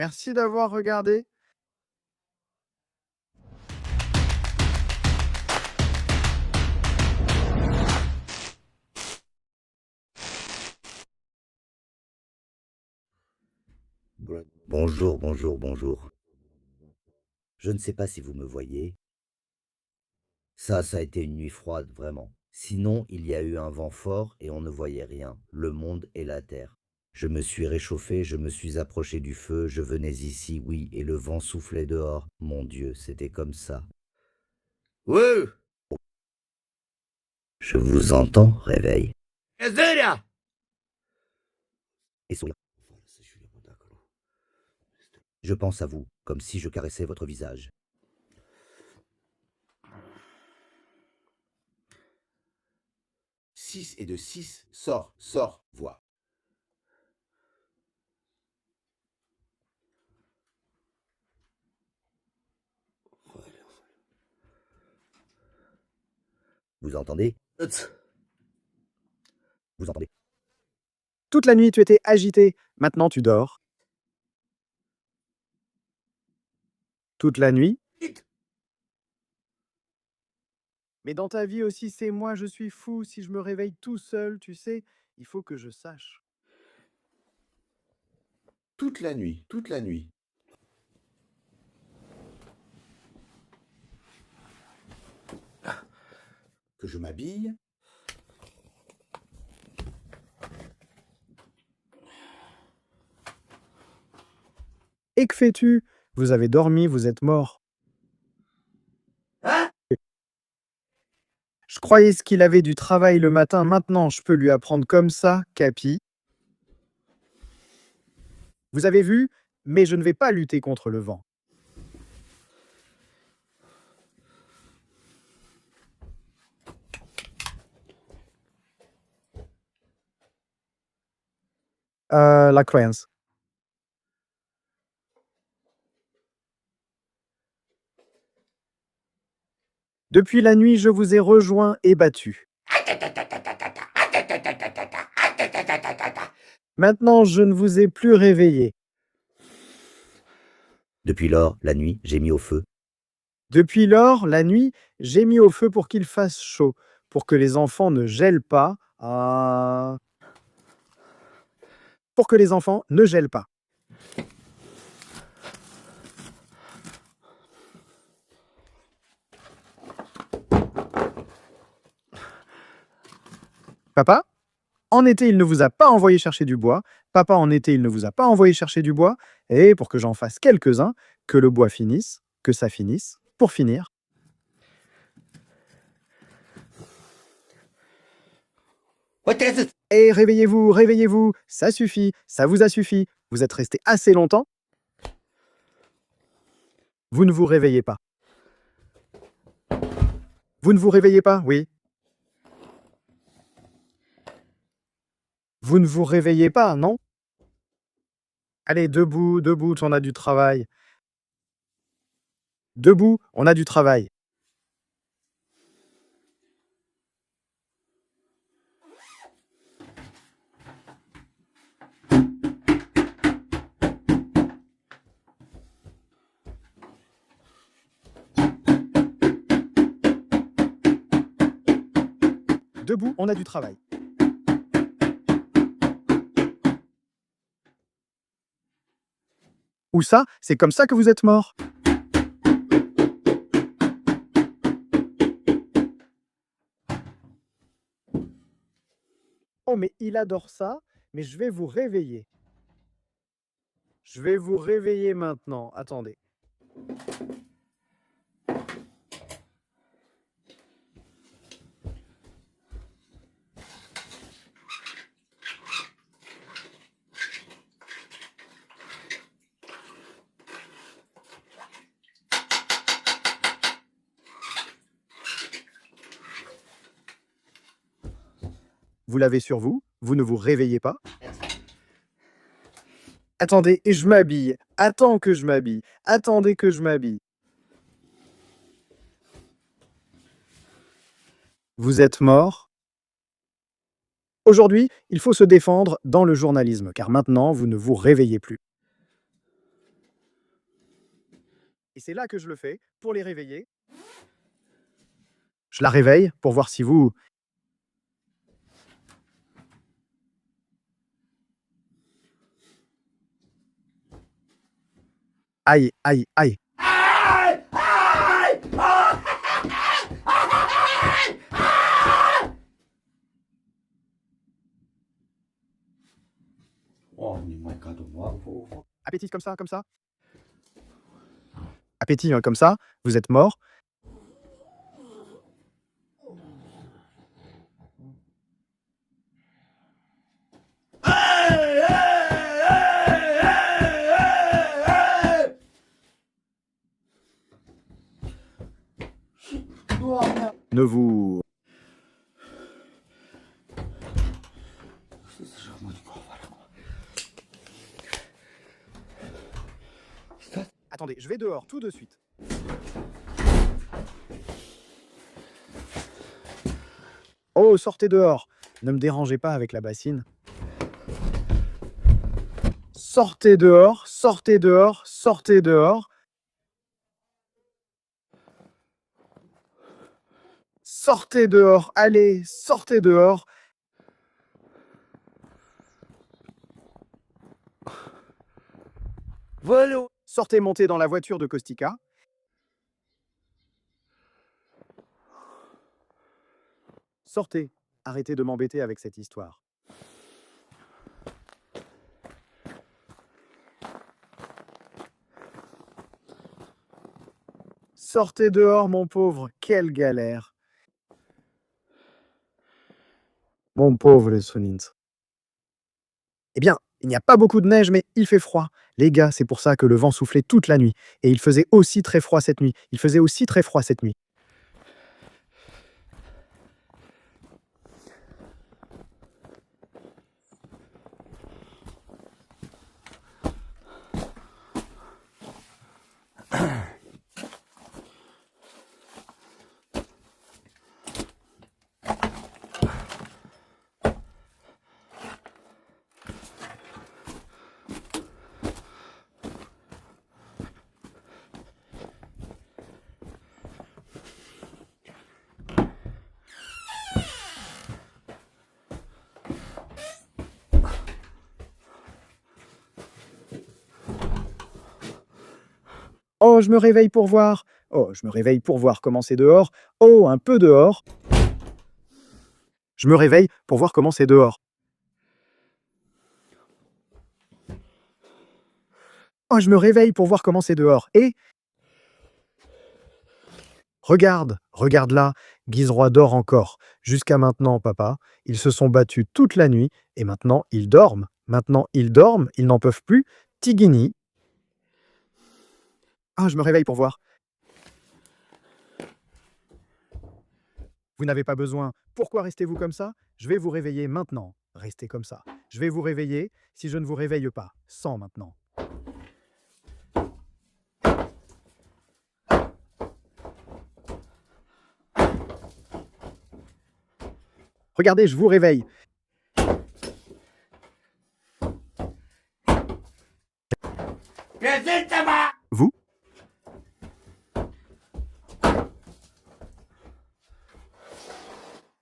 Merci d'avoir regardé. Bonjour, bonjour, bonjour. Je ne sais pas si vous me voyez. Ça a été une nuit froide, vraiment. Sinon, il y a eu un vent fort et on ne voyait rien, le monde et la terre. Je me suis réchauffé, je me suis approché du feu, je venais ici, oui, et le vent soufflait dehors. Mon Dieu, c'était comme ça. Ouais. Je vous entends, réveil. Ezra. Et sourire. Je pense à vous, comme si je caressais votre visage. Six et de 6, sors, vois. Vous entendez? Vous entendez? Toute la nuit, tu étais agité. Maintenant, tu dors. Toute la nuit. Mais dans ta vie aussi, c'est moi, je suis fou. Si je me réveille tout seul, tu sais, il faut que je sache. Toute la nuit, toute la nuit. Que je m'habille. Et que fais-tu? Vous avez dormi, vous êtes mort. Hein? Je croyais qu'il avait du travail le matin. Maintenant, je peux lui apprendre comme ça, Capi. Vous avez vu? Mais je ne vais pas lutter contre le vent. La croyance. Depuis la nuit, je vous ai rejoint et battu. Maintenant, je ne vous ai plus réveillé. Depuis lors, la nuit, j'ai mis au feu. Depuis lors, la nuit, j'ai mis au feu pour qu'il fasse chaud, pour que les enfants ne gèlent pas. Pour que les enfants ne gèlent pas. Papa, en été, il ne vous a pas envoyé chercher du bois. Papa, en été, il ne vous a pas envoyé chercher du bois. Et pour que j'en fasse quelques-uns, que le bois finisse, que ça finisse, pour finir. Et réveillez-vous, réveillez-vous, ça suffit, ça vous a suffi. Vous êtes resté assez longtemps. Vous ne vous réveillez pas. Vous ne vous réveillez pas, oui. Vous ne vous réveillez pas, non? Allez, debout, debout, on a du travail. Debout, on a du travail. Debout, on a du travail. Ou ça, c'est comme ça que vous êtes mort. Oh, mais il adore ça, mais je vais vous réveiller. Je vais vous réveiller maintenant. Attendez. Vous l'avez sur vous, vous ne vous réveillez pas. Attendez, et je m'habille. Attends que je m'habille. Attendez que je m'habille. Vous êtes mort. Aujourd'hui, il faut se défendre dans le journalisme, car maintenant, vous ne vous réveillez plus. Et c'est là que je le fais pour les réveiller. Je la réveille pour voir si vous... Aïe, aïe, aïe. Oh, mais moi, quand on voit, Appétit comme ça, comme ça. Appétit comme ça, vous êtes mort. Ne vous... Attendez, je vais dehors tout de suite. Oh, sortez dehors. Ne me dérangez pas avec la bassine. Sortez dehors, sortez dehors, sortez dehors. Sortez dehors, allez, sortez dehors. Voilà. Sortez, montez dans la voiture de Kostika. Sortez, arrêtez de m'embêter avec cette histoire. Sortez dehors, mon pauvre, quelle galère. Mon pauvre Sonins. Eh bien, il n'y a pas beaucoup de neige, mais il fait froid. Les gars, c'est pour ça que le vent soufflait toute la nuit. Et il faisait aussi très froid cette nuit. Il faisait aussi très froid cette nuit. Oh, je me réveille pour voir. Oh, je me réveille pour voir comment c'est dehors. Oh, un peu dehors. Je me réveille pour voir comment c'est dehors. Oh, je me réveille pour voir comment c'est dehors. Et... Regarde, regarde là, Guiseroi dort encore. Jusqu'à maintenant, papa, ils se sont battus toute la nuit et maintenant ils dorment. Maintenant ils dorment, ils n'en peuvent plus. Tigini. Ah, je me réveille pour voir. Vous n'avez pas besoin. Pourquoi restez-vous comme ça? Je vais vous réveiller maintenant. Restez comme ça. Je vais vous réveiller si je ne vous réveille pas. Sans maintenant. Regardez, je vous réveille. Vous?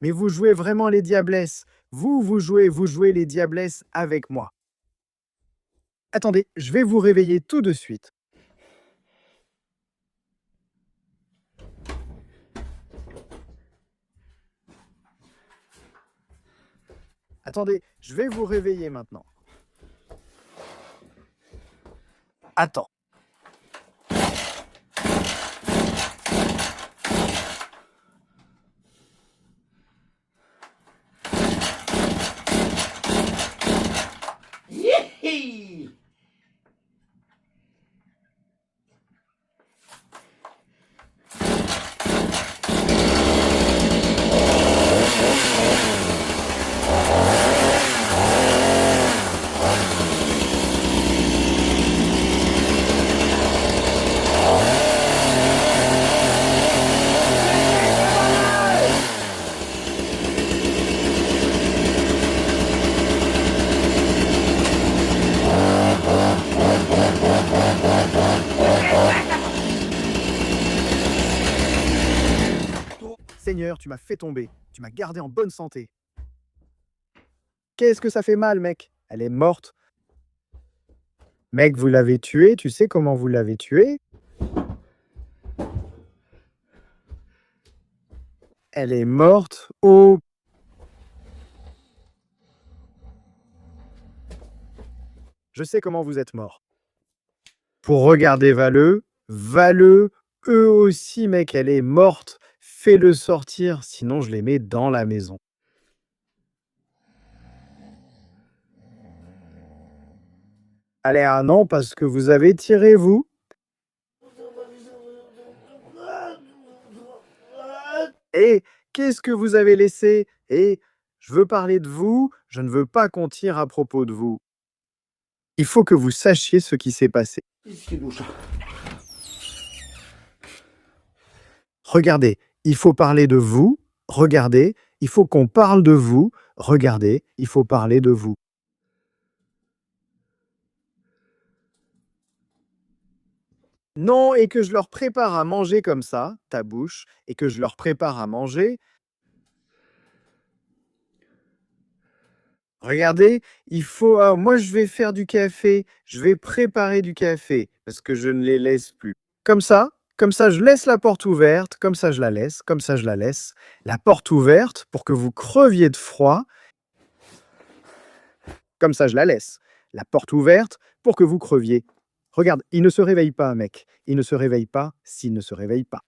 Mais vous jouez vraiment les diablesses. Vous jouez les diablesses avec moi. Attendez, je vais vous réveiller tout de suite. Attendez, je vais vous réveiller maintenant. Attends. Hi! Seigneur, tu m'as fait tomber. Tu m'as gardé en bonne santé. Qu'est-ce que ça fait mal, mec? Elle est morte. Mec, vous l'avez tuée. Tu sais comment vous l'avez tuée? Elle est morte au... Je sais comment vous êtes mort. Pour regarder Valeux. Valeux, eux aussi, mec, elle est morte. Fais-le sortir, sinon je les mets dans la maison. Allez, ah non, parce que vous avez tiré, vous. Et qu'est-ce que vous avez laissé? Et je veux parler de vous, je ne veux pas qu'on tire à propos de vous. Il faut que vous sachiez ce qui s'est passé. Regardez, il faut parler de vous. Regardez, il faut qu'on parle de vous. Regardez, il faut parler de vous. Non, et que je leur prépare à manger comme ça, ta bouche, et que je leur prépare à manger. Regardez, il faut... moi, je vais faire du café. Je vais préparer du café parce que je ne les laisse plus. Comme ça, je laisse la porte ouverte. Comme ça, je la laisse. Comme ça, je la laisse. La porte ouverte pour que vous creviez de froid. Comme ça, je la laisse. La porte ouverte pour que vous creviez. Regarde, il ne se réveille pas, mec. Il ne se réveille pas s'il ne se réveille pas.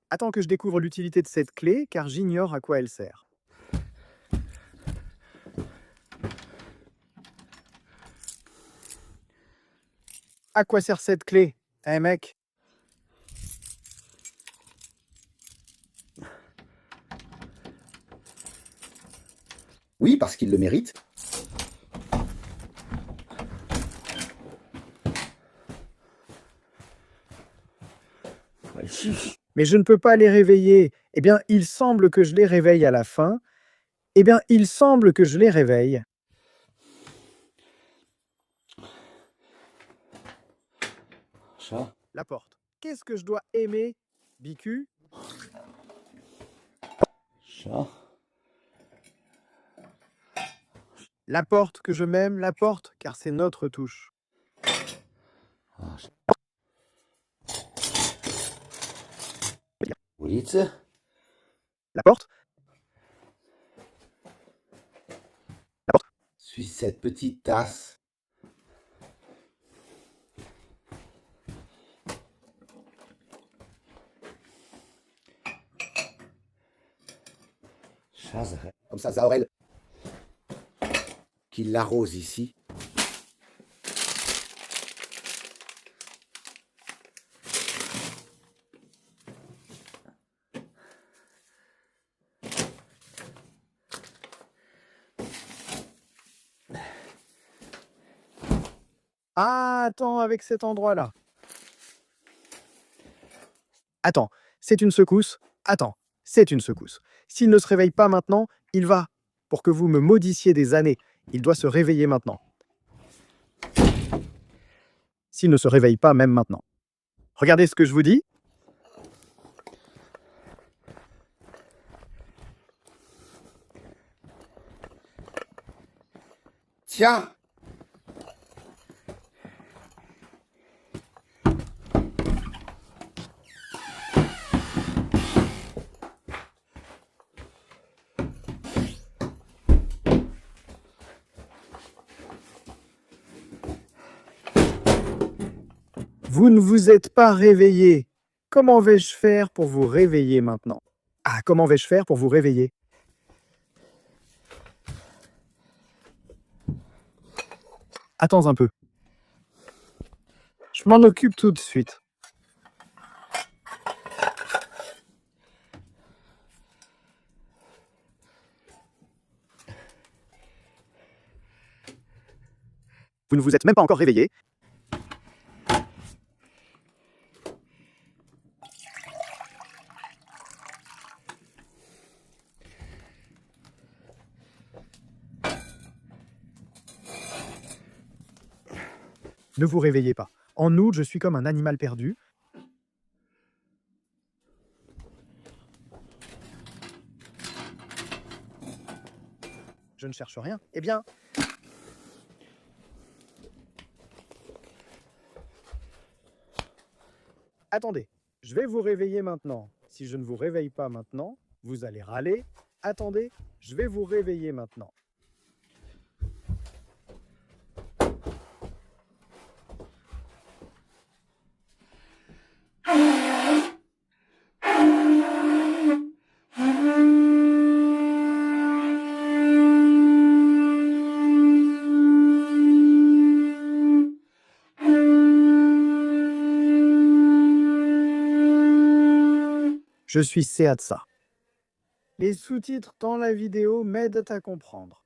Attends que je découvre l'utilité de cette clé, car j'ignore à quoi elle sert. À quoi sert cette clé? Eh mec? Oui, parce qu'il le mérite. Mais je ne peux pas les réveiller. Eh bien, il semble que je les réveille à la fin. Eh bien, il semble que je les réveille. Chat. La porte. Qu'est-ce que je dois aimer, Bicu? Chat. La porte que je m'aime, la porte, car c'est notre touche. Ah, Ulicy. La porte? La porte? Suis cette petite tasse. Chazarel. Comme ça, Zaorel. Qui l'arrose ici. Ah, attends, avec cet endroit-là. Attends, c'est une secousse. Attends, c'est une secousse. S'il ne se réveille pas maintenant, il va. Pour que vous me maudissiez des années, il doit se réveiller maintenant. S'il ne se réveille pas même maintenant. Regardez ce que je vous dis. Tiens. Vous ne vous êtes pas réveillé. Comment vais-je faire pour vous réveiller maintenant? Ah, comment vais-je faire pour vous réveiller? Attends un peu. Je m'en occupe tout de suite. Vous ne vous êtes même pas encore réveillé. Ne vous réveillez pas. En août, je suis comme un animal perdu. Je ne cherche rien. Eh bien... Attendez, je vais vous réveiller maintenant. Si je ne vous réveille pas maintenant, vous allez râler. Attendez, je vais vous réveiller maintenant. Je suis Seatsa. Les sous-titres dans la vidéo m'aident à comprendre.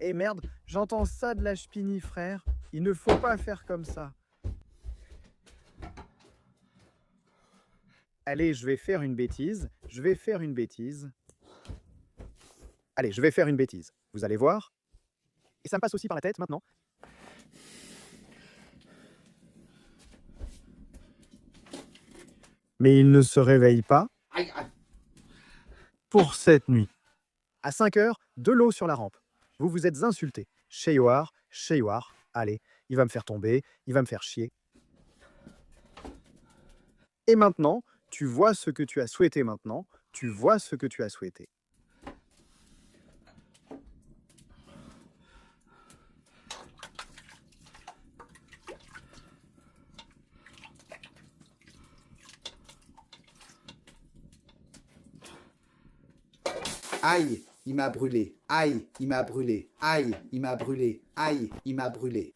Eh merde, j'entends ça de la Spini, frère. Il ne faut pas faire comme ça. Allez, je vais faire une bêtise. Allez, je vais faire une bêtise. Vous allez voir. Et ça me passe aussi par la tête maintenant. Mais il ne se réveille pas Aïe, aïe. pour cette nuit. À 5 heures, de l'eau sur la rampe. Vous vous êtes insulté. Sheyouar, allez, il va me faire tomber, il va me faire chier. Et maintenant, tu vois ce que tu as souhaité maintenant, tu vois ce que tu as souhaité. Aïe, il m'a brûlé. Aïe, il m'a brûlé. Aïe, il m'a brûlé. Aïe, il m'a brûlé.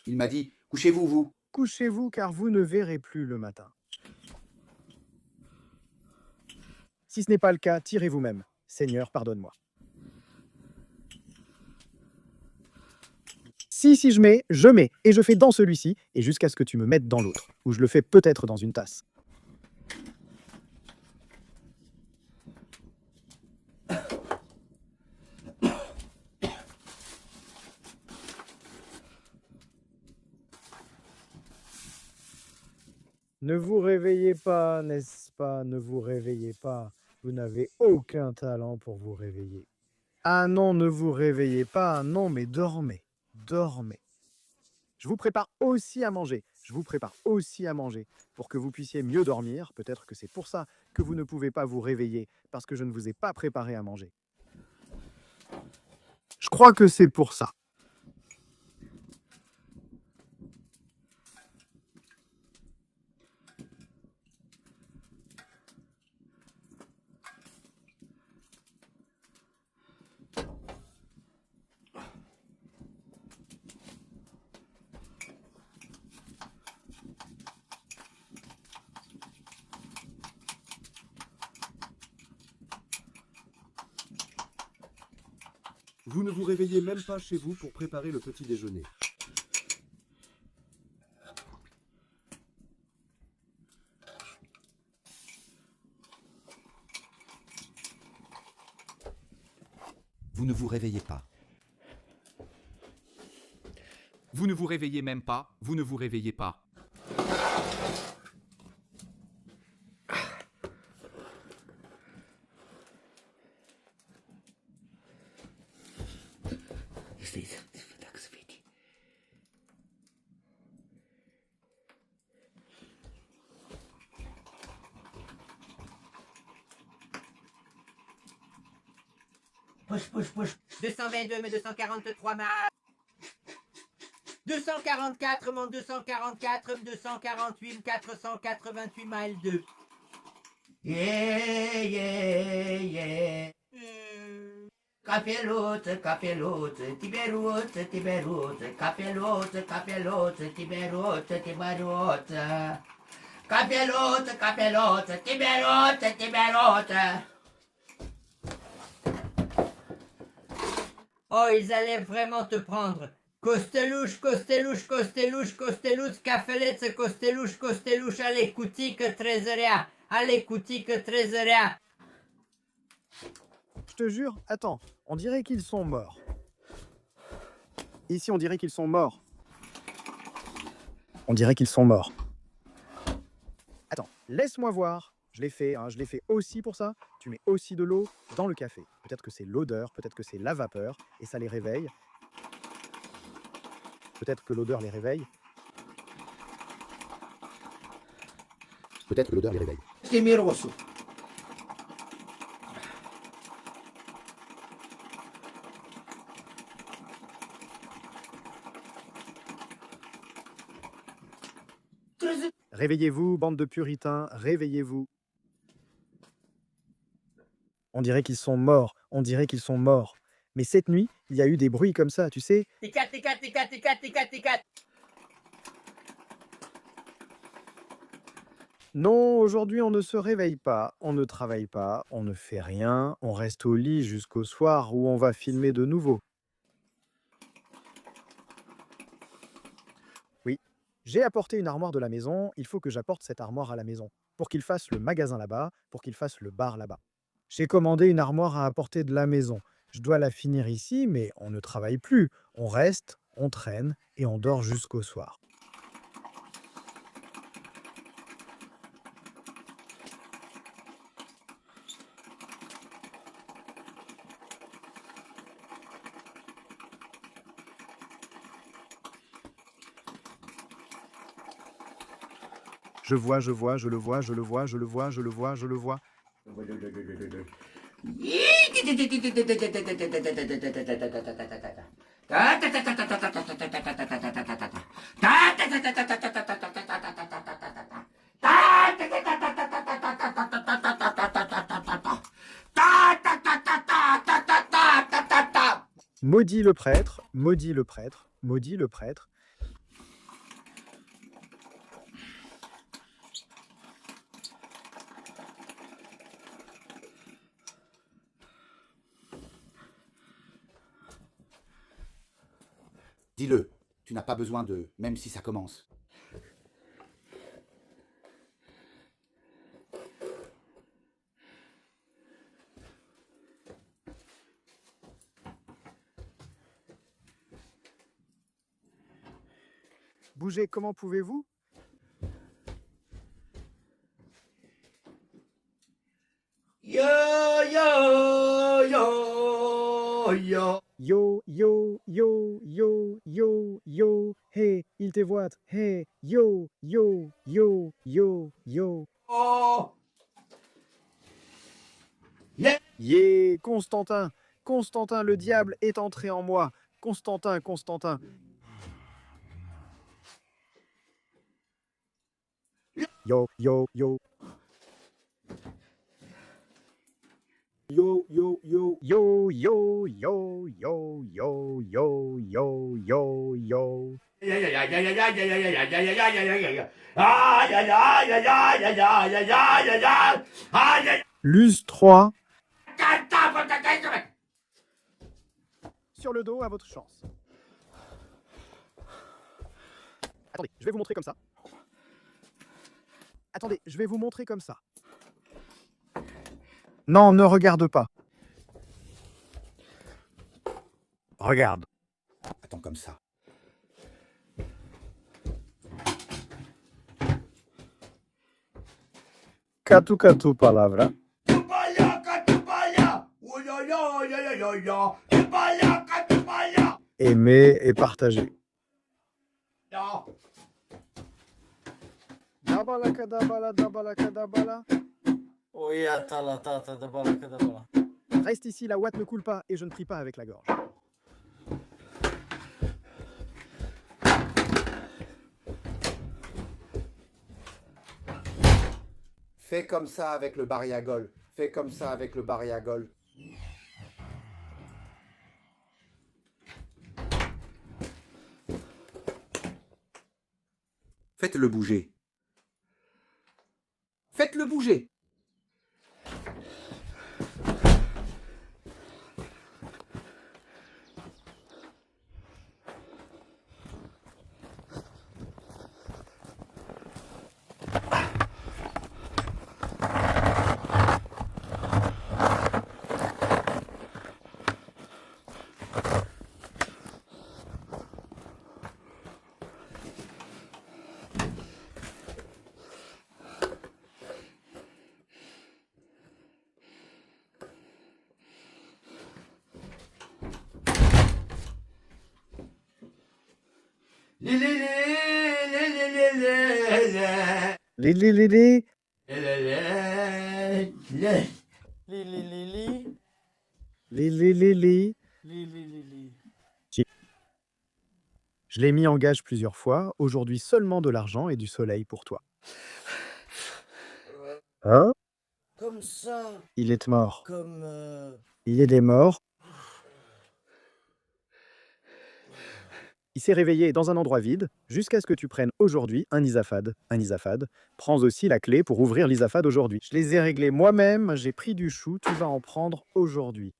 Il m'a dit, couchez-vous, vous. Couchez-vous car vous ne verrez plus le matin. Si ce n'est pas le cas, tirez vous-même. Seigneur, pardonne-moi. Si je mets, et je fais dans celui-ci, et jusqu'à ce que tu me mettes dans l'autre, ou je le fais peut-être dans une tasse. Ne vous réveillez pas, n'est-ce pas? Ne vous réveillez pas. Vous n'avez aucun talent pour vous réveiller. Ah non, ne vous réveillez pas. Non, mais dormez. Dormez. Je vous prépare aussi à manger. Pour que vous puissiez mieux dormir. Peut-être que c'est pour ça que vous ne pouvez pas vous réveiller, parce que je ne vous ai pas préparé à manger. Je crois que c'est pour ça. Vous ne vous réveillez même pas chez vous pour préparer le petit déjeuner. Vous ne vous réveillez pas. Vous ne vous réveillez même pas, vous ne vous réveillez pas. Push. 222, mais 243 ma... 244, mon 244, 248, 488 mile 2. Yeah. Capelote, capelote, tiberote, tiberote, capelote, capelote, tiberote, tiberote. Capelote, capelote, tiberote, tiberote. Oh, ils allaient vraiment te prendre. Costelouche, costelouche, costelouche, costelouche, cafeletze, costelouche, costelouche, allez, coutique, trésoria. Allez, coutique, trésoria. Je te jure, attends, on dirait qu'ils sont morts. Ici, on dirait qu'ils sont morts. On dirait qu'ils sont morts. Attends, laisse-moi voir. Je l'ai fait, hein, je l'ai fait aussi pour ça. Tu mets aussi de l'eau dans le café. Peut-être que c'est l'odeur, peut-être que c'est la vapeur, et ça les réveille. Peut-être que l'odeur les réveille. Peut-être que l'odeur les réveille. Temeroso. Réveillez-vous, bande de puritains, réveillez-vous. On dirait qu'ils sont morts, on dirait qu'ils sont morts. Mais cette nuit, il y a eu des bruits comme ça, tu sais. Ticat, ticat, ticat, ticat, ticat, ticat. Non, aujourd'hui, on ne se réveille pas, on ne travaille pas, on ne fait rien, on reste au lit jusqu'au soir où on va filmer de nouveau. Oui, j'ai apporté une armoire de la maison, il faut que j'apporte cette armoire à la maison, pour qu'il fasse le magasin là-bas, pour qu'il fasse le bar là-bas. J'ai commandé une armoire à apporter de la maison. Je dois la finir ici, mais on ne travaille plus. On reste, on traîne et on dort jusqu'au soir. Je vois, je vois, je le vois, je le vois, je le vois, je le vois, je le vois. Maudit le prêtre, maudit le prêtre, maudit le prêtre. Dis-le, tu n'as pas besoin de, même si ça commence. Bougez, comment pouvez-vous? Yo, yo, yo, yo. Yo, yo, yo, yo, yo, yo, hey, il te voit, hey, yo, yo, yo, yo, yo. Oh. Yeah. Yeah, Constantin, Constantin, le diable est entré en moi. Constantin, Constantin. Yo, yo, yo. Yo, yo, yo. Yo, yo, yo, yo, yo, yo, yo, yo, yo. Luz 3. Sur le dos, à votre chance. Attendez, je vais vous montrer comme ça. Attendez, je vais vous montrer comme ça. Non, ne regarde pas. Regarde. Attends, comme ça. Catu catu palavra. Aimer et partager. Dabala kadabala, dabala kadabala. Oui, attends, d'abord, d'abord. Reste ici, la ouate ne coule pas et je ne prie pas avec la gorge. Fais comme ça avec le bariagol. Fais comme ça avec le bariagol. Faites-le bouger. Faites-le bouger. Lé. Li li li li. Lé. Li li li li. Je l'ai mis en gage plusieurs fois. Aujourd'hui, seulement de l'argent et du soleil pour toi. Hein? Comme ça, Il est mort. comme... Il est mort. Il s'est réveillé dans un endroit vide jusqu'à ce que tu prennes aujourd'hui un isafad. Un isafad. Prends aussi la clé pour ouvrir l'isafad aujourd'hui. Je les ai réglés moi-même. J'ai pris du chou. Tu vas en prendre aujourd'hui.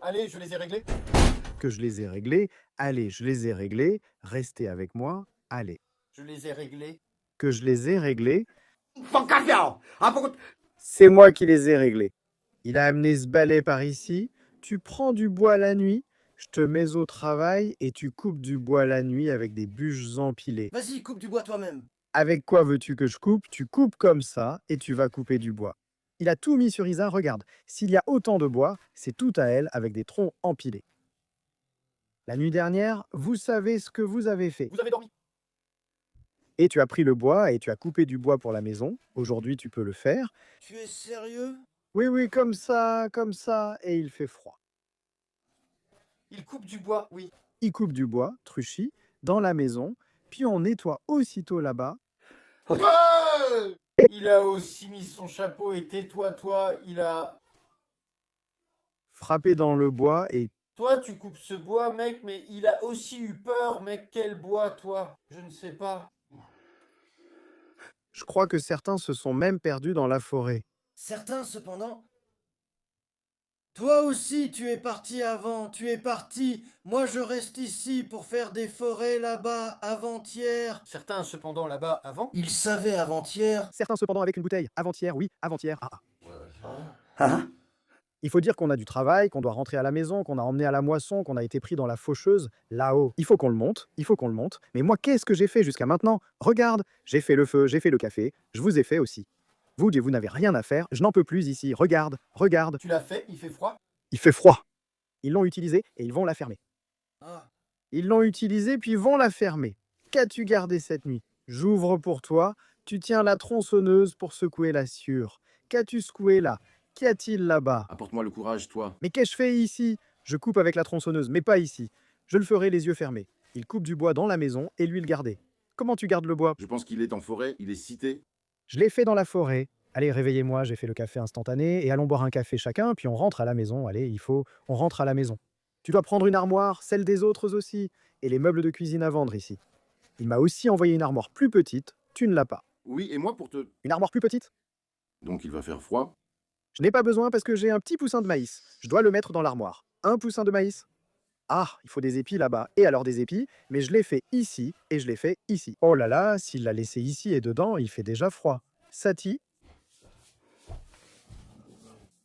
Allez, je les ai réglés. Que je les ai réglés. Allez, je les ai réglés. Restez avec moi. Allez. Je les ai réglés. Que je les ai réglés. Ton café. C'est moi qui les ai réglés. Il a amené ce balai par ici. Tu prends du bois la nuit. Je te mets au travail et tu coupes du bois la nuit avec des bûches empilées. Vas-y, coupe du bois toi-même. Avec quoi veux-tu que je coupe? Tu coupes comme ça et tu vas couper du bois. Il a tout mis sur Isa, regarde. S'il y a autant de bois, c'est tout à elle avec des troncs empilés. La nuit dernière, vous savez ce que vous avez fait. Vous avez dormi. Et tu as pris le bois et tu as coupé du bois pour la maison. Aujourd'hui, tu peux le faire. Tu es sérieux? Oui, comme ça, et il fait froid. Il coupe du bois, oui. Il coupe du bois, Truchy, dans la maison, puis on nettoie aussitôt là-bas. Il a aussi mis son chapeau et tais-toi, toi, il a... Frappé dans le bois et Toi, tu coupes ce bois, mec, mais il a aussi eu peur, mec. Quel bois, toi? Je ne sais pas. je crois que certains se sont même perdus dans la forêt. Certains, cependant... Toi aussi, tu es parti avant, tu es parti. Moi, je reste ici pour faire des forêts là-bas avant-hier. Certains, cependant, là-bas avant. Ils savaient avant-hier. Certains cependant avec une bouteille. Avant-hier, oui, avant-hier. Ah. Il faut dire qu'on a du travail, qu'on doit rentrer à la maison, qu'on a emmené à la moisson, qu'on a été pris dans la faucheuse, là-haut. Il faut qu'on le monte. Mais moi, qu'est-ce que j'ai fait jusqu'à maintenant? Regarde, j'ai fait le feu, j'ai fait le café, je vous ai fait aussi. Vous n'avez rien à faire, je n'en peux plus ici. Regarde. Tu l'as fait, il fait froid. Il fait froid. Ils l'ont utilisé et ils vont la fermer. Ah. Ils l'ont utilisé puis vont la fermer. Qu'as-tu gardé cette nuit? J'ouvre pour toi. Tu tiens la tronçonneuse pour secouer la sciure. Qu'as-tu secoué là? Qu'y a-t-il là-bas? Apporte-moi le courage, toi. Mais qu'ai-je fait ici? Je coupe avec la tronçonneuse, mais pas ici. Je le ferai les yeux fermés. Il coupe du bois dans la maison et lui le garder. Comment tu gardes le bois? Je pense qu'il est en forêt, il est cité. Je l'ai fait dans la forêt. Allez, réveillez-moi, j'ai fait le café instantané et allons boire un café chacun, puis on rentre à la maison. Allez, on rentre à la maison. Tu dois prendre une armoire, celle des autres aussi, et les meubles de cuisine à vendre ici. Il m'a aussi envoyé une armoire plus petite, tu ne l'as pas. Oui, et moi pour te... Une armoire plus petite? Donc il va faire froid. Je n'ai pas besoin parce que j'ai un petit poussin de maïs. Je dois le mettre dans l'armoire. Un poussin de maïs? Ah, il faut des épis là-bas. Et alors des épis, mais je l'ai fait ici et je l'ai fait ici. Oh là là, s'il l'a laissé ici et dedans, il fait déjà froid. Sati?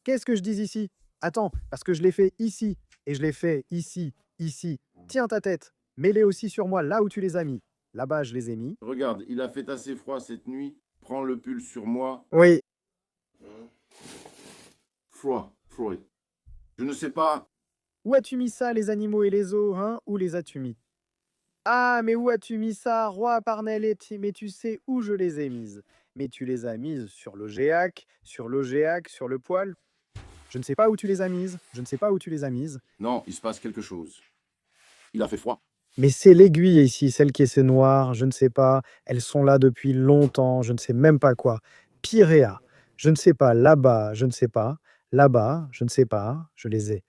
Qu'est-ce que je dis ici? Attends, parce que je l'ai fait ici, et je l'ai fait ici, ici. Tiens ta tête, mets-les aussi sur moi là où tu les as mis. Là-bas, je les ai mis. Regarde, il a fait assez froid cette nuit. Prends le pull sur moi. Oui. Froid. Je ne sais pas. Où as-tu mis ça, les animaux et les os, hein? Où les as-tu mis? Ah, mais où as-tu mis ça, roi Parnell? Mais tu sais où je les ai mises. Mais tu les as mises sur l'ogéac, sur le poêle. Je ne sais pas où tu les as mises. Non, il se passe quelque chose. Il a fait froid. Mais c'est l'aiguille ici, celle qui est noire, je ne sais pas. Elles sont là depuis longtemps, je ne sais même pas quoi. Pyréa, je ne sais pas. Là-bas, je ne sais pas. Là-bas, je ne sais pas. Je les ai.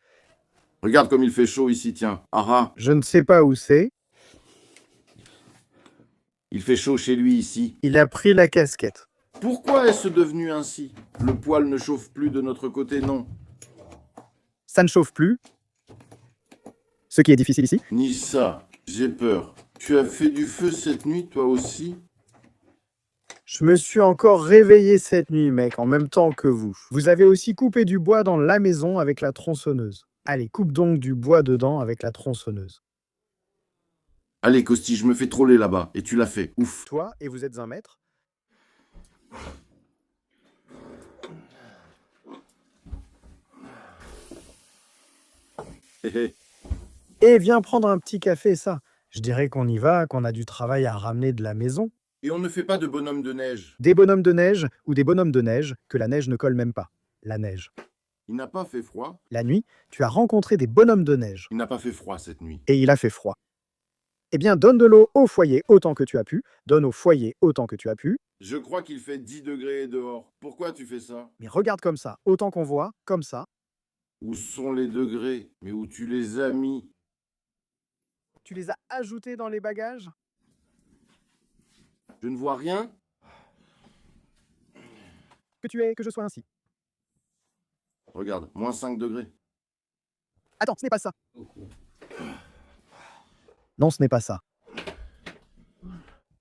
Regarde comme il fait chaud ici, tiens. Ara. Je ne sais pas où c'est. Il fait chaud chez lui ici. Il a pris la casquette. Pourquoi est-ce devenu ainsi? Le poêle ne chauffe plus de notre côté, non. Ça ne chauffe plus. Ce qui est difficile ici. Ni ça. J'ai peur. Tu as fait du feu cette nuit, toi aussi? Je me suis encore réveillé cette nuit, mec, en même temps que vous. Vous avez aussi coupé du bois dans la maison avec la tronçonneuse. Allez, coupe donc du bois dedans avec la tronçonneuse. Allez, Costi, je me fais troller là-bas. Et tu l'as fait. Ouf. Toi, et vous êtes un maître. Hé hé. Et viens prendre un petit café, ça. Je dirais qu'on y va, qu'on a du travail à ramener de la maison. Et on ne fait pas de bonhomme de neige. Des bonhommes de neige ou des bonhommes de neige que la neige ne colle même pas. La neige. Il n'a pas fait froid. La nuit, tu as rencontré des bonhommes de neige. Il n'a pas fait froid cette nuit. Et il a fait froid. Eh bien, donne de l'eau au foyer autant que tu as pu. Donne au foyer autant que tu as pu. Je crois qu'il fait 10 degrés dehors. Pourquoi tu fais ça? Mais regarde comme ça, autant qu'on voit, comme ça. Où sont les degrés? Mais où tu les as mis? Tu les as ajoutés dans les bagages. Je ne vois rien. Que je sois ainsi. Regarde, moins 5 degrés. Attends, ce n'est pas ça. Non, ce n'est pas ça.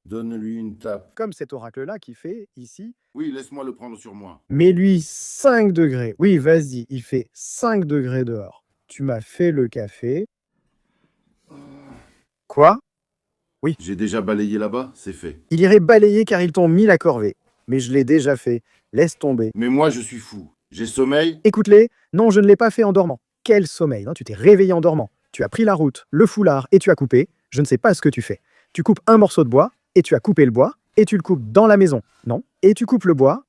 Donne-lui une tape. Comme cet oracle-là qui fait, ici, Oui, laisse-moi le prendre sur moi. mets-lui 5 degrés. Oui, vas-y, il fait 5 degrés dehors. Tu m'as fait le café. Quoi? J'ai déjà balayé là-bas, c'est fait. Il irait balayer car ils t'ont mis la corvée. Mais je l'ai déjà fait. Laisse tomber. Mais moi, je suis fou. J'ai sommeil. Écoute-les. Non, je ne l'ai pas fait en dormant. Quel sommeil, non? Tu t'es réveillé en dormant. Tu as pris la route, le foulard et tu as coupé. Je ne sais pas ce que tu fais. Tu coupes un morceau de bois et tu as coupé le bois et tu le coupes dans la maison. Non. Et tu coupes le bois.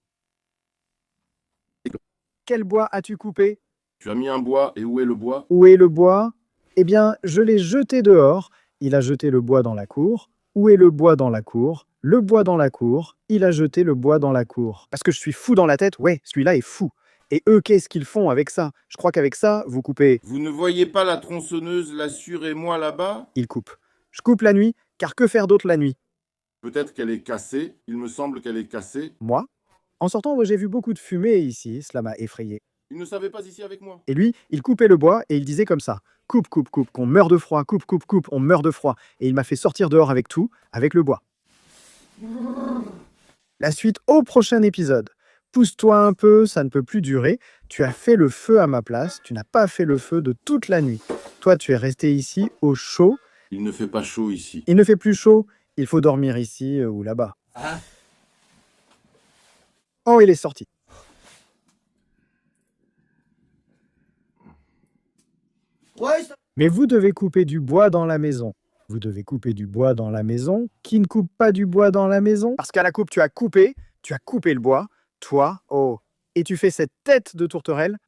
Quel bois as-tu coupé? Tu as mis un bois, et où est le bois? Où est le bois? Eh bien, je l'ai jeté dehors. Il a jeté le bois dans la cour. Où est le bois dans la cour? Le bois dans la cour. Il a jeté le bois dans la cour. Parce que je suis fou dans la tête? Ouais, celui-là est fou. Et eux, qu'est-ce qu'ils font avec ça? Je crois qu'avec ça, vous coupez. Vous ne voyez pas la tronçonneuse, la Sûre et moi là-bas? Ils coupent. Je coupe la nuit, car que faire d'autre la nuit? Peut-être qu'elle est cassée. Il me semble qu'elle est cassée. Moi? En sortant, moi, j'ai vu beaucoup de fumée ici. Cela m'a effrayé. Il ne savait pas ici avec moi. Et lui, il coupait le bois et il disait comme ça: coupe, coupe, coupe, qu'on meurt de froid, coupe, coupe, coupe, on meurt de froid. Et il m'a fait sortir dehors avec tout, avec le bois. La suite au prochain épisode. Pousse-toi un peu, ça ne peut plus durer. Tu as fait le feu à ma place, tu n'as pas fait le feu de toute la nuit. Toi, tu es resté ici au chaud. Il ne fait pas chaud ici. Il ne fait plus chaud, il faut dormir ici ou là-bas. Ah, Oh, il est sorti. Ouais, ça... Mais vous devez couper du bois dans la maison. Vous devez couper du bois dans la maison. Qui ne coupe pas du bois dans la maison? Parce qu'à la coupe, tu as coupé le bois. Toi, oh. Et tu fais cette tête de tourterelle.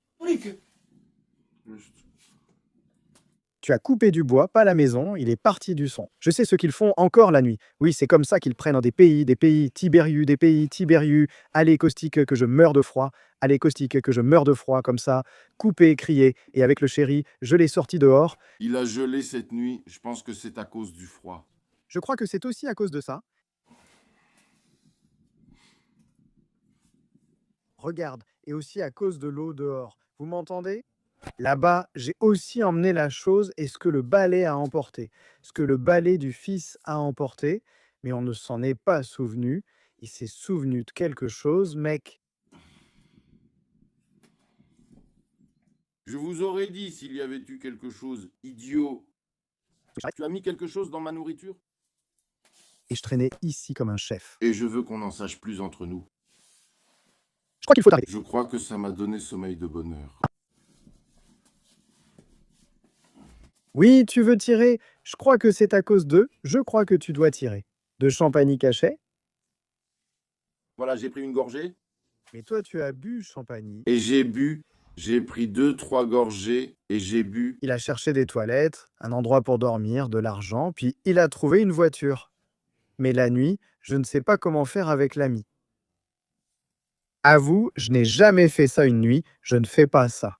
Tu as coupé du bois, pas la maison, il est parti du son. Je sais ce qu'ils font encore la nuit. Oui, c'est comme ça qu'ils prennent dans des pays, Tibérius. Allez, caustique, que je meurs de froid. Allez, caustique, que je meurs de froid, comme ça. Couper, crier. Et avec le chéri, je l'ai sorti dehors. Il a gelé cette nuit. Je pense que c'est à cause du froid. Je crois que c'est aussi à cause de ça. Regarde, et aussi à cause de l'eau dehors. Vous m'entendez? Là-bas, j'ai aussi emmené la chose et ce que le balai a emporté. Ce que le balai du fils a emporté. Mais on ne s'en est pas souvenu. Il s'est souvenu de quelque chose, mec. Je vous aurais dit s'il y avait eu quelque chose, idiot. Tu as mis quelque chose dans ma nourriture? Et je traînais ici comme un chef. Et je veux qu'on n'en sache plus entre nous. Je crois qu'il faut arrêter. Je crois que ça m'a donné sommeil de bonheur. Oui, tu veux tirer. Je crois que c'est à cause d'eux. Je crois que tu dois tirer. De Champagny Cachet. Voilà, j'ai pris une gorgée. Mais toi, tu as bu Champagny. Et j'ai bu. J'ai pris 2-3 gorgées et j'ai bu. Il a cherché des toilettes, un endroit pour dormir, de l'argent, puis il a trouvé une voiture. Mais la nuit, je ne sais pas comment faire avec l'ami. Avoue, je n'ai jamais fait ça une nuit, je ne fais pas ça.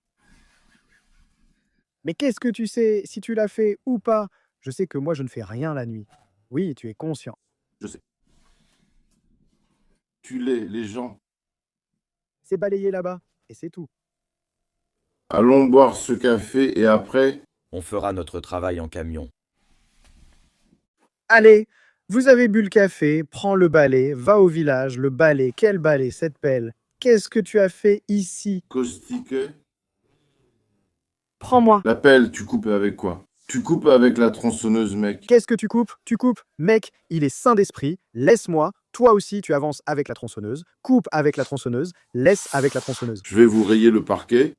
Mais qu'est-ce que tu sais, si tu l'as fait ou pas? Je sais que moi, je ne fais rien la nuit. Oui, tu es conscient. Je sais. Tu les gens. C'est balayé là-bas, et c'est tout. Allons boire ce café et après... On fera notre travail en camion. Allez, vous avez bu le café, prends le balai, va au village, le balai, quel balai, cette pelle. Qu'est-ce que tu as fait ici? Caustique. Prends-moi. La pelle, tu coupes avec quoi? Tu coupes avec la tronçonneuse, mec. Qu'est-ce que tu coupes? Tu coupes. Mec, il est sain d'esprit, laisse-moi. Toi aussi, tu avances avec la tronçonneuse. Coupe avec la tronçonneuse, laisse avec la tronçonneuse. Je vais vous rayer le parquet.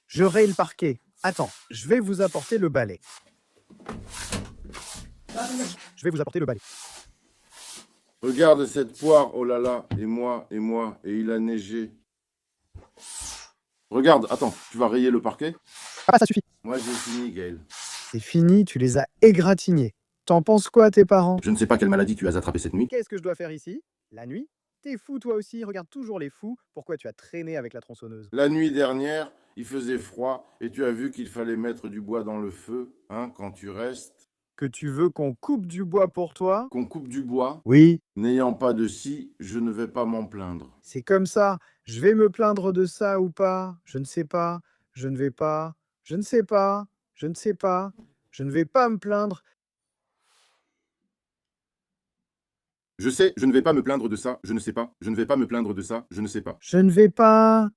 Je raye le parquet. Attends, je vais vous apporter le balai. Je vais vous apporter le balai. Regarde cette poire, oh là là, et moi, et il a neigé. Regarde, attends, tu vas rayer le parquet? Papa, ça suffit. Moi j'ai fini, Gaël. C'est fini, tu les as égratignés. T'en penses quoi, tes parents? Je ne sais pas quelle maladie tu as attrapée cette nuit. Qu'est-ce que je dois faire ici? La nuit? T'es fou toi aussi, regarde toujours les fous. Pourquoi tu as traîné avec la tronçonneuse? La nuit dernière, il faisait froid, et tu as vu qu'il fallait mettre du bois dans le feu, hein, quand tu restes. Que tu veux qu'on coupe du bois pour toi? Qu'on coupe du bois. Oui. N'ayant pas de scie, je ne vais pas m'en plaindre. C'est comme ça. Je vais me plaindre de ça ou pas? Je ne sais pas. Je ne vais pas. Je ne sais pas. Je ne sais pas. Je ne vais pas me plaindre. Je sais, je ne vais pas me plaindre de ça, je ne sais pas. Je ne vais pas me plaindre de ça, je ne sais pas. Je ne vais pas.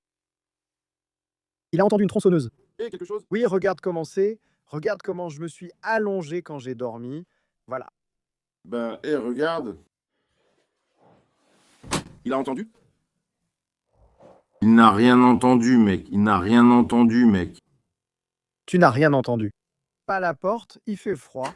Il a entendu une tronçonneuse. Et quelque chose? Oui, regarde comment c'est. Regarde comment je me suis allongé quand j'ai dormi. Voilà. Ben, hé, regarde. Il a entendu? Il n'a rien entendu, mec. Il n'a rien entendu, mec. Tu n'as rien entendu. Pas la porte, il fait froid.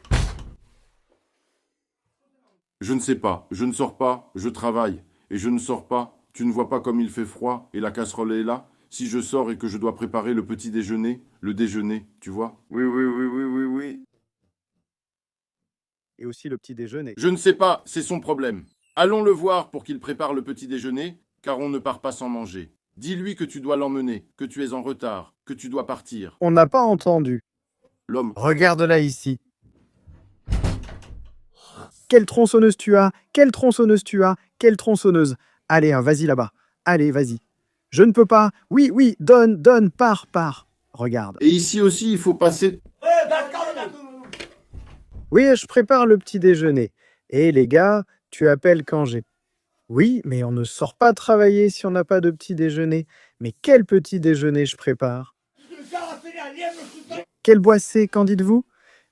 Je ne sais pas, je ne sors pas, je travaille. Et je ne sors pas, tu ne vois pas comme il fait froid et la casserole est là? Si je sors et que je dois préparer le petit déjeuner, le déjeuner, tu vois? Oui, oui, oui, oui, oui, oui. Et aussi le petit déjeuner. Je ne sais pas, c'est son problème. Allons le voir pour qu'il prépare le petit déjeuner, car on ne part pas sans manger. Dis-lui que tu dois l'emmener, que tu es en retard, que tu dois partir. On n'a pas entendu. L'homme. Regarde-la ici. Quelle tronçonneuse tu as? Quelle tronçonneuse tu as? Quelle tronçonneuse? Allez, hein, vas-y là-bas. Allez, vas-y. Je ne peux pas. Oui, oui, donne, donne, pars, pars. Regarde. Et ici aussi, il faut passer... Oui, je prépare le petit déjeuner. Et les gars, tu appelles quand j'ai... Oui, mais on ne sort pas travailler si on n'a pas de petit déjeuner. Mais quel petit déjeuner je prépare? Quel bois c'est, qu'en dites-vous?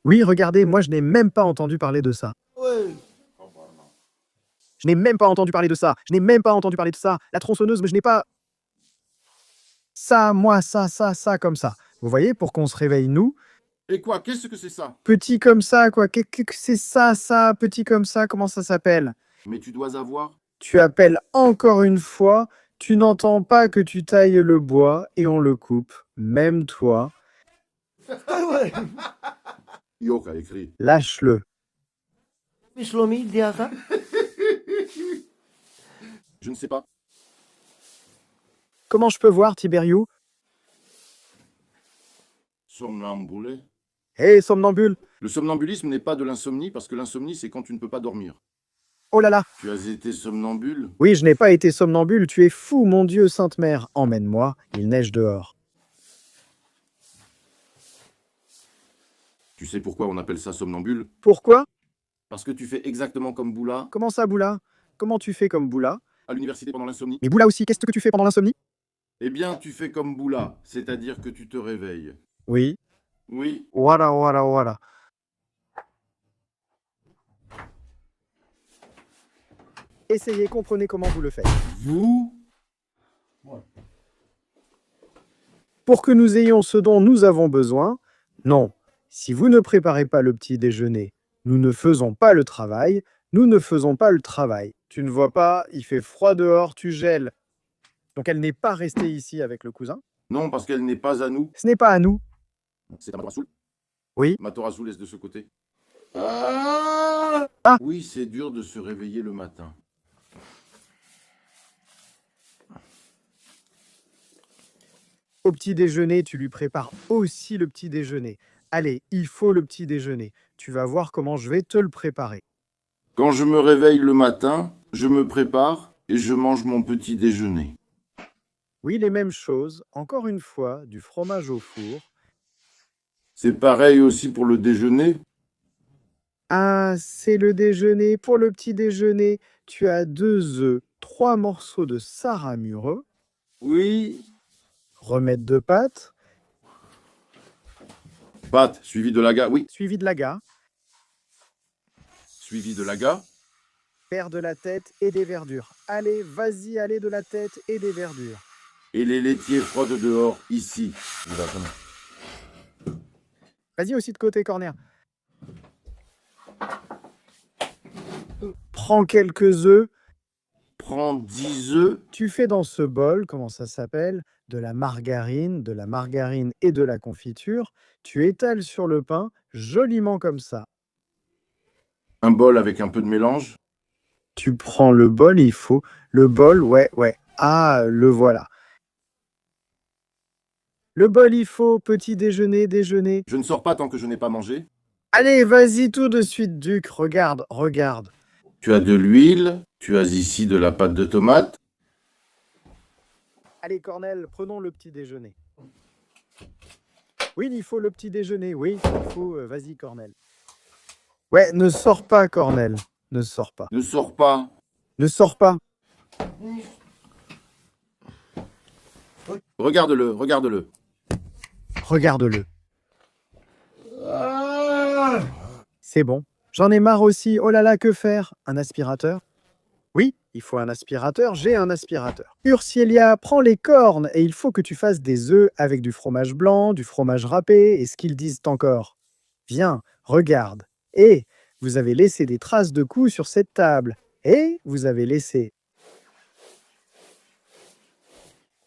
Oui, regardez, moi je n'ai même pas entendu parler de ça. Je n'ai même pas entendu parler de ça. Je n'ai même pas entendu parler de ça. La tronçonneuse, mais je n'ai pas... Ça, moi, ça, comme ça. Vous voyez, pour qu'on se réveille, nous, Et quoi? Qu'est-ce que c'est ça? petit comme ça, quoi. Qu'est-ce que c'est ça, petit comme ça, comment ça s'appelle? Mais tu dois avoir... Tu appelles encore une fois, tu n'entends pas que tu tailles le bois et on le coupe. Même toi, Yok a écrit. lâche-le. Je ne sais pas. Comment je peux voir, Tiberiou? Somnambulé. Hé, somnambule! Le somnambulisme n'est pas de l'insomnie, parce que l'insomnie, c'est quand tu ne peux pas dormir. Oh là là! Tu as été somnambule? Oui, je n'ai pas été somnambule, tu es fou, mon Dieu, Sainte Mère. Emmène-moi, il neige dehors. Tu sais pourquoi on appelle ça somnambule? Pourquoi? Parce que tu fais exactement comme Boula Comment ça, Boula? Comment tu fais comme Boula? à l'université pendant l'insomnie. Mais Boula aussi, qu'est-ce que tu fais pendant l'insomnie? Eh bien, tu fais comme Boula, c'est-à-dire que tu te réveilles. Oui. Oui, Voilà, voilà, voilà. Essayez, comprenez comment vous le faites. vous, Pour que nous ayons ce dont nous avons besoin, non. Si vous ne préparez pas le petit déjeuner, nous ne faisons pas le travail, nous ne faisons pas le travail. Tu ne vois pas, il fait froid dehors, tu gèles. Donc elle n'est pas restée ici avec le cousin. non, parce qu'elle n'est pas à nous. Ce n'est pas à nous. C'est à Matorasoul. Oui. Matorasoul est de ce côté. Ah. Oui, c'est dur de se réveiller le matin. Au petit déjeuner, tu lui prépares aussi le petit déjeuner. Allez, il faut le petit déjeuner. Tu vas voir comment je vais te le préparer. Quand je me réveille le matin, je me prépare et je mange mon petit déjeuner. Oui, les mêmes choses. Encore une fois, du fromage au four. C'est pareil aussi pour le déjeuner. Ah, c'est le déjeuner. Pour le petit déjeuner, tu as 2 œufs, 3 morceaux de saramureux, Oui. remette de pâte, Pâte, suivi de l'aga. Oui. suivi de l'aga, Suivi de l'aga. paire de la tête et des verdures. Allez, vas-y, allez de la tête et des verdures. Et les laitiers frottent dehors, ici. Vas-y aussi de côté, Corner. Prends quelques œufs. Prends 10 œufs. Tu fais dans ce bol, comment ça s'appelle, de la margarine et de la confiture. Tu étales sur le pain, joliment comme ça. Un bol avec un peu de mélange. Tu prends le bol, il faut. Le bol, ouais. Ah, le voilà. Le bol, il faut. Petit déjeuner, déjeuner. Je ne sors pas tant que je n'ai pas mangé. Allez, vas-y tout de suite, Duc. Regarde. Tu as de l'huile. Tu as ici de la pâte de tomate. Allez, Cornel, prenons le petit déjeuner. Oui, il faut le petit déjeuner. Oui, il faut. Vas-y, Cornel. Ouais, ne sors pas, Cornel. Ne sors pas. Ne sors pas. Ne sors pas. Regarde-le. Regarde-le. C'est bon. J'en ai marre aussi. Oh là là, que faire? Un aspirateur? Oui, il faut un aspirateur. J'ai un aspirateur. Ursilia, prends les cornes et il faut que tu fasses des œufs avec du fromage blanc, du fromage râpé et ce qu'ils disent encore. Viens, regarde. Et vous avez laissé des traces de coups sur cette table. Et vous avez laissé...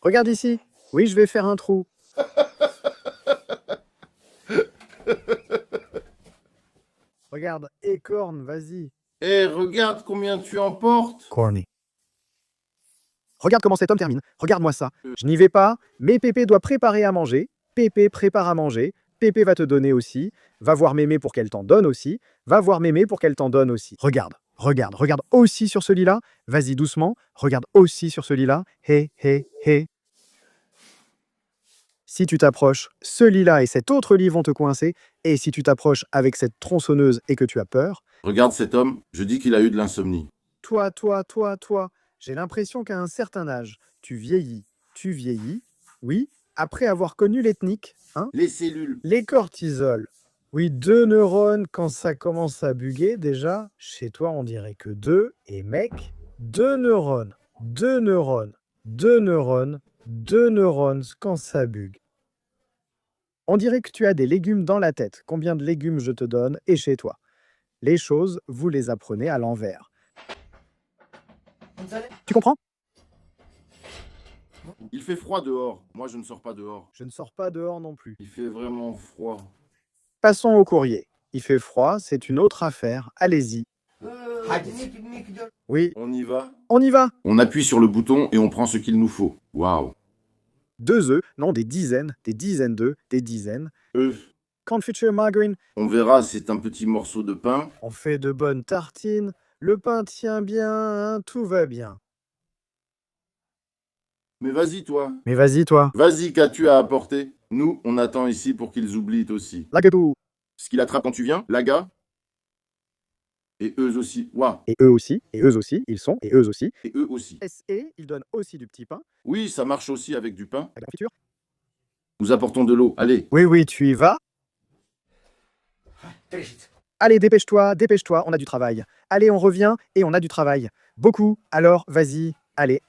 Regarde ici. Oui, je vais faire un trou. Regarde, écorne, vas-y. Eh, regarde combien tu emportes. Corny. Regarde comment cet homme termine. Regarde-moi ça. Je n'y vais pas, mais Pépé doit préparer à manger. Pépé prépare à manger. Pépé va te donner aussi. Va voir Mémé pour qu'elle t'en donne aussi. Va voir Mémé pour qu'elle t'en donne aussi. Regarde aussi sur ce lit-là. Vas-y doucement. Regarde aussi sur ce lit-là. Hé. Si tu t'approches, ce lit-là et cet autre lit vont te coincer. Et si tu t'approches avec cette tronçonneuse et que tu as peur, Regarde cet homme. Je dis qu'il a eu de l'insomnie. toi, j'ai l'impression qu'à un certain âge, tu vieillis. Oui, après avoir connu l'ethnique, hein, Les cellules. les cortisols. Oui, 2 neurones quand ça commence à buguer, déjà, chez toi on dirait que 2, et mec, 2 neurones quand ça bugue. On dirait que tu as des légumes dans la tête. Combien de légumes je te donne et chez toi? Les choses, vous les apprenez à l'envers. Tu comprends? Il fait froid dehors. Moi, je ne sors pas dehors. Je ne sors pas dehors non plus. Il fait vraiment froid. Passons au courrier. Il fait froid, c'est une autre affaire. Allez-y. Oui, On y va. on y va. On appuie sur le bouton et on prend ce qu'il nous faut. Waouh. 2 œufs, non, des dizaines d'œufs, des dizaines. Confiture margarine, On verra, c'est un petit morceau de pain. on fait de bonnes tartines. Le pain tient bien, hein, tout va bien. Mais vas-y, toi. Mais vas-y, toi. Vas-y, qu'as-tu à apporter? Nous, on attend ici pour qu'ils oublient aussi. La tout. Ce qu'il attrape quand tu viens, Laga. Et eux aussi. Waouh. Et eux aussi, ils sont, et eux aussi. Et eux aussi. Et ils donnent aussi du petit pain, Oui, ça marche aussi avec du pain. avec la confiture. Nous apportons de l'eau. Allez. Oui, tu y vas. Allez, dépêche-toi, on a du travail. Allez, on revient et on a du travail. Beaucoup, alors vas-y. Allez,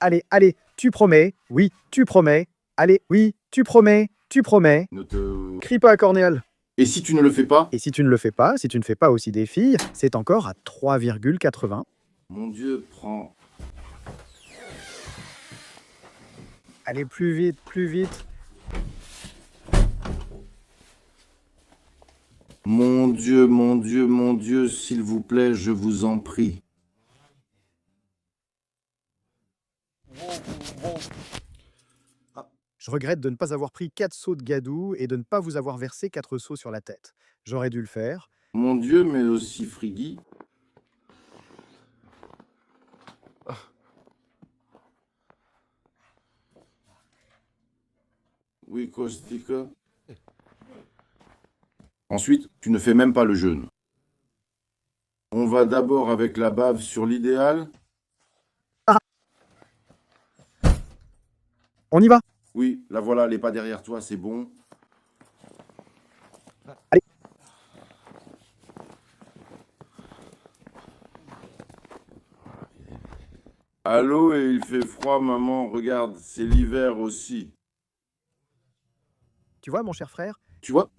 tu promets. Oui, tu promets. Allez, oui, tu promets. Ne te... Crie pas, Cornéal. Et si tu ne le fais pas? Et si tu ne le fais pas, si tu ne fais pas aussi des filles, c'est encore à 3,80. Mon Dieu, prends. Allez, plus vite. Mon Dieu, s'il vous plaît, je vous en prie. Je regrette de ne pas avoir pris 4 seaux de gadou et de ne pas vous avoir versé 4 seaux sur la tête. J'aurais dû le faire. Mon Dieu, mais aussi Friggy. Oui, Kostika. Ensuite, tu ne fais même pas le jeûne. On va d'abord avec la bave sur l'idéal. On y va. Oui, la voilà, elle n'est pas derrière toi, c'est bon. Allez. Allô, et il fait froid, maman, regarde, c'est l'hiver aussi. Tu vois, mon cher frère? Tu vois?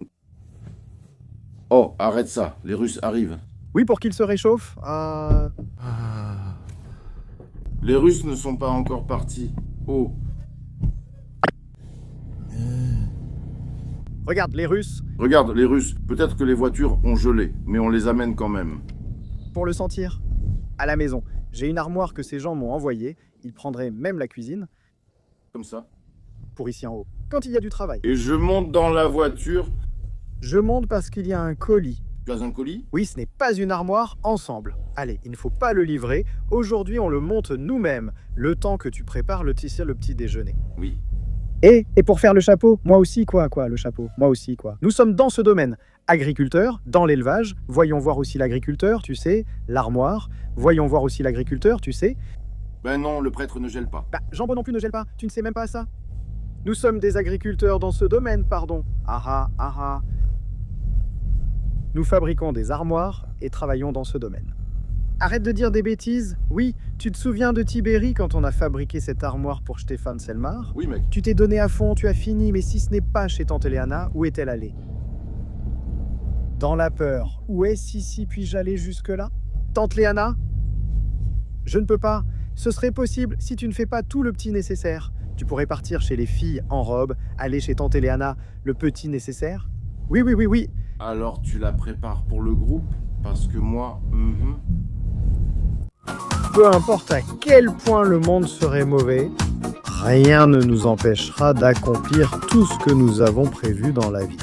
Oh, arrête ça, les Russes arrivent. Oui, pour qu'il se réchauffe. Les Russes ne sont pas encore partis. Oh, Regarde, les Russes, regarde, les Russes, peut-être que les voitures ont gelé, mais on les amène quand même. pour le sentir, à la maison. J'ai une armoire que ces gens m'ont envoyée. Ils prendraient même la cuisine, Comme ça. pour ici en haut, quand il y a du travail. Et je monte dans la voiture. Je monte parce qu'il y a un colis. Tu as un colis? Oui, ce n'est pas une armoire, ensemble. Allez, il ne faut pas le livrer. Aujourd'hui, on le monte nous-mêmes, le temps que tu prépares le petit déjeuner. Oui. Et pour faire le chapeau, moi aussi, quoi, le chapeau, moi aussi, quoi. Nous sommes dans ce domaine. Agriculteur, dans l'élevage, voyons voir aussi l'agriculteur, tu sais, l'armoire, voyons voir aussi l'agriculteur, tu sais. Ben non, le prêtre ne gèle pas. Bah, Jambon non plus ne gèle pas, tu ne sais même pas ça. Nous sommes des agriculteurs dans ce domaine, pardon. Ah. Nous fabriquons des armoires et travaillons dans ce domaine. Arrête de dire des bêtises. Oui, tu te souviens de Tibéri quand on a fabriqué cette armoire pour Stéphane Selmar? Oui, mec. Tu t'es donné à fond, tu as fini, mais si ce n'est pas chez tante Léana, où est-elle allée? Dans la peur. Où est-ce ici? Puis-je aller jusque-là? Tante Léana? Je ne peux pas. Ce serait possible si tu ne fais pas tout le petit nécessaire. Tu pourrais partir chez les filles en robe, aller chez tante Léana, le petit nécessaire? Oui. Alors tu la prépares pour le groupe? Parce que moi... Peu importe à quel point le monde serait mauvais, rien ne nous empêchera d'accomplir tout ce que nous avons prévu dans la vie.